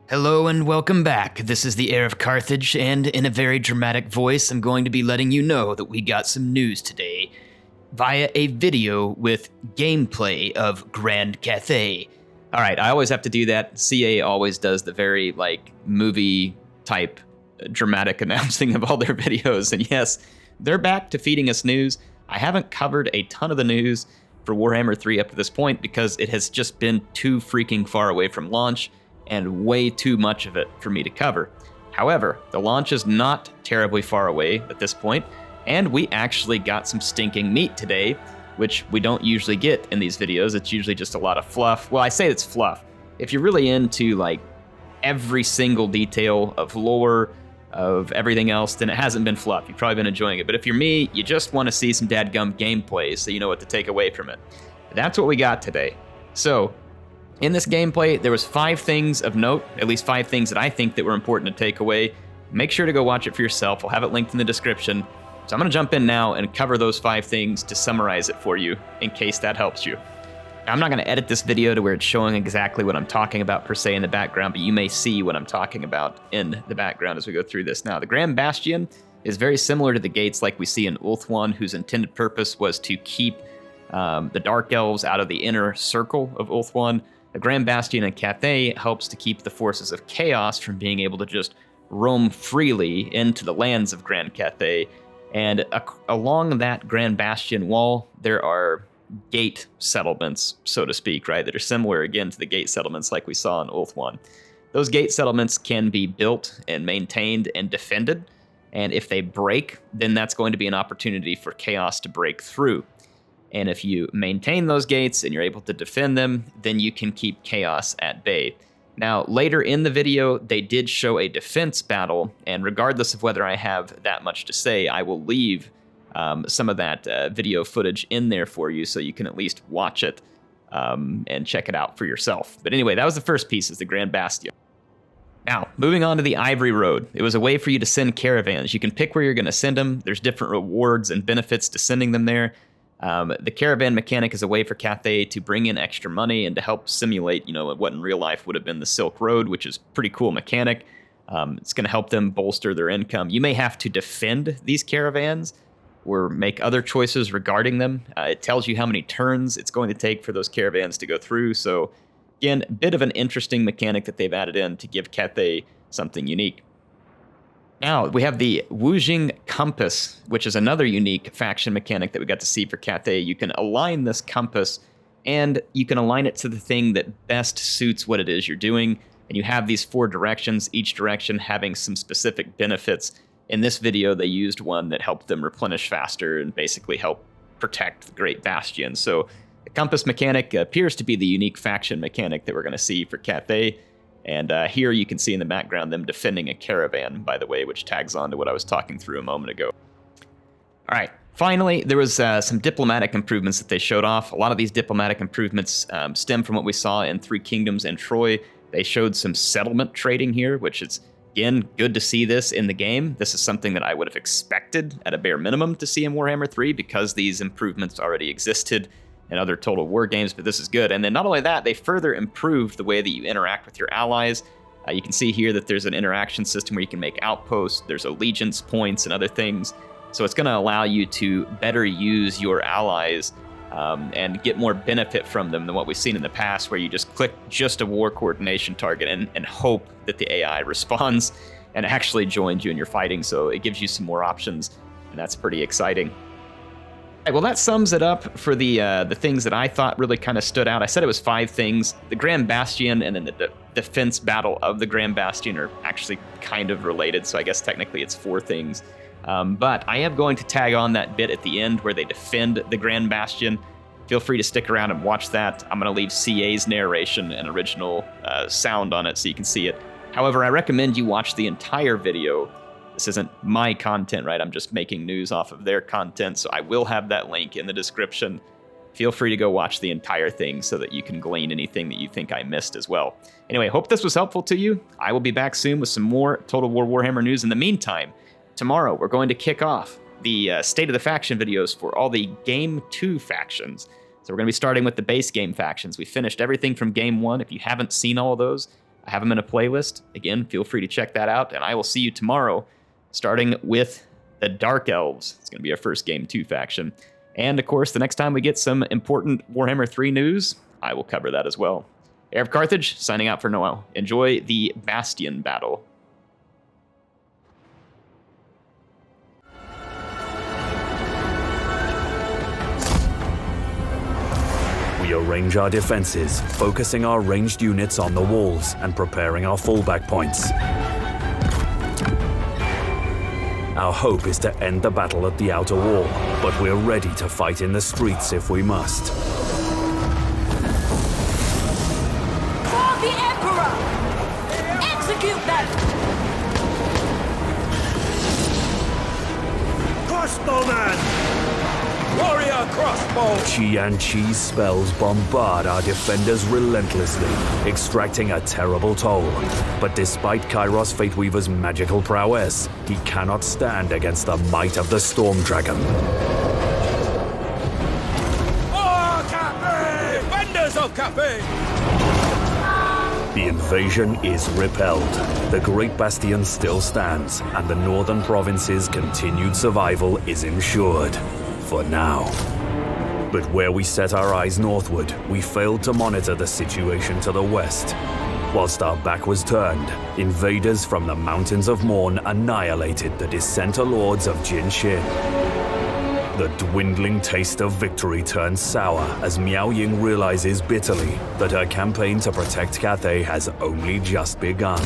Hello and welcome back. This is the HeirofCarthage, and in a very dramatic voice, I'm going to be letting you know that we got some news today via a video with gameplay of Grand Cathay. All right, I always have to do that. CA always does the very, movie-type dramatic announcing of all their videos, and yes, they're back to feeding us news. I haven't covered a ton of the news for Warhammer 3 up to this point because it has just been too freaking far away from launch, and way too much of it for me to cover. However, the launch is not terribly far away at this point, and we actually got some stinking meat today, which we don't usually get in these videos. It's usually just a lot of fluff. Well, I say it's fluff. If you're really into every single detail of lore, of everything else, then it hasn't been fluff. You've probably been enjoying it. But if you're me, you just want to see some dadgum gameplay so you know what to take away from it. That's what we got today. So, in this gameplay, there was 5 things of note, at least 5 things that I think that were important to take away. Make sure to go watch it for yourself. I'll have it linked in the description. So I'm going to jump in now and cover those 5 things to summarize it for you, in case that helps you. Now, I'm not going to edit this video to where it's showing exactly what I'm talking about per se in the background, but you may see what I'm talking about in the background as we go through this. Now, the Grand Bastion is very similar to the gates like we see in Ulthuan, whose intended purpose was to keep the Dark Elves out of the inner circle of Ulthuan. The Grand Bastion in Cathay helps to keep the forces of chaos from being able to just roam freely into the lands of Grand Cathay. And along that Grand Bastion wall, there are gate settlements, so to speak, right, that are similar, again, to the gate settlements like we saw in Ulthuan. Those gate settlements can be built and maintained and defended, and if they break, then that's going to be an opportunity for chaos to break through. And if you maintain those gates and you're able to defend them, then you can keep chaos at bay. Now, later in the video, they did show a defense battle, and regardless of whether I have that much to say, I will leave some of that video footage in there for you so you can at least watch it and check it out for yourself. But anyway, that was the first piece, is the Grand Bastion. Now, moving on to the Ivory Road. It was a way for you to send caravans. You can pick where you're going to send them. There's different rewards and benefits to sending them there. The caravan mechanic is a way for Cathay to bring in extra money and to help simulate, what in real life would have been the Silk Road, which is a pretty cool mechanic. It's going to help them bolster their income. You may have to defend these caravans or make other choices regarding them. It tells you how many turns it's going to take for those caravans to go through. So, again, a bit of an interesting mechanic that they've added in to give Cathay something unique. Now, we have the Wujing Compass, which is another unique faction mechanic that we got to see for Cathay. You can align this compass, and you can align it to the thing that best suits what it is you're doing. And you have these 4 directions, each direction having some specific benefits. In this video, they used one that helped them replenish faster and basically help protect the Great Bastion. So the compass mechanic appears to be the unique faction mechanic that we're going to see for Cathay. And here you can see in the background them defending a caravan, by the way, which tags on to what I was talking through a moment ago. All right, finally, there was some diplomatic improvements that they showed off. A lot of these diplomatic improvements stem from what we saw in 3 Kingdoms and Troy. They showed some settlement trading here, which is, again, good to see this in the game. This is something that I would have expected at a bare minimum to see in Warhammer 3 because these improvements already existed and other Total War games, but this is good. And then not only that, they further improved the way that you interact with your allies. You can see here that there's an interaction system where you can make outposts, there's allegiance points and other things. So it's going to allow you to better use your allies and get more benefit from them than what we've seen in the past, where you just click just a war coordination target and hope that the AI responds and actually joins you in your fighting. So it gives you some more options, and that's pretty exciting. Well, that sums it up for the things that I thought really kind of stood out. I said it was 5 things. The Grand Bastion and then the defense battle of the Grand Bastion are actually kind of related, so I guess technically it's 4 things. But I am going to tag on that bit at the end where they defend the Grand Bastion. Feel free to stick around and watch that. I'm going to leave CA's narration and original sound on it so you can see it. However, I recommend you watch the entire video. This isn't my content, right? I'm just making news off of their content, so I will have that link in the description. Feel free to go watch the entire thing so that you can glean anything that you think I missed as well. Anyway, hope this was helpful to you. I will be back soon with some more Total War Warhammer news. In the meantime, tomorrow we're going to kick off the State of the Faction videos for all the Game 2 factions. So we're going to be starting with the base game factions. We finished everything from Game 1. If you haven't seen all of those, I have them in a playlist. Again, feel free to check that out, and I will see you tomorrow, starting with the Dark Elves. It's going to be our first Game 2 faction. And, of course, the next time we get some important Warhammer 3 news, I will cover that as well. HeirofCarthage, signing out for now. Enjoy the Bastion battle. We arrange our defenses, focusing our ranged units on the walls and preparing our fallback points. Our hope is to end the battle at the outer wall, but we're ready to fight in the streets if we must. For the Emperor! Execute them! Crossbowman! Warrior crossbow! Qi and Qi's spells bombard our defenders relentlessly, extracting a terrible toll. But despite Kairos Fateweaver's magical prowess, he cannot stand against the might of the Storm Dragon. Oh, Cathay! Defenders of Cathay! The invasion is repelled. The Great Bastion still stands, and the northern province's continued survival is ensured. For now. But where we set our eyes northward, we failed to monitor the situation to the west. Whilst our back was turned, invaders from the Mountains of Morn annihilated the dissenter lords of Jin Shin. The dwindling taste of victory turns sour as Miao Ying realizes bitterly that her campaign to protect Cathay has only just begun.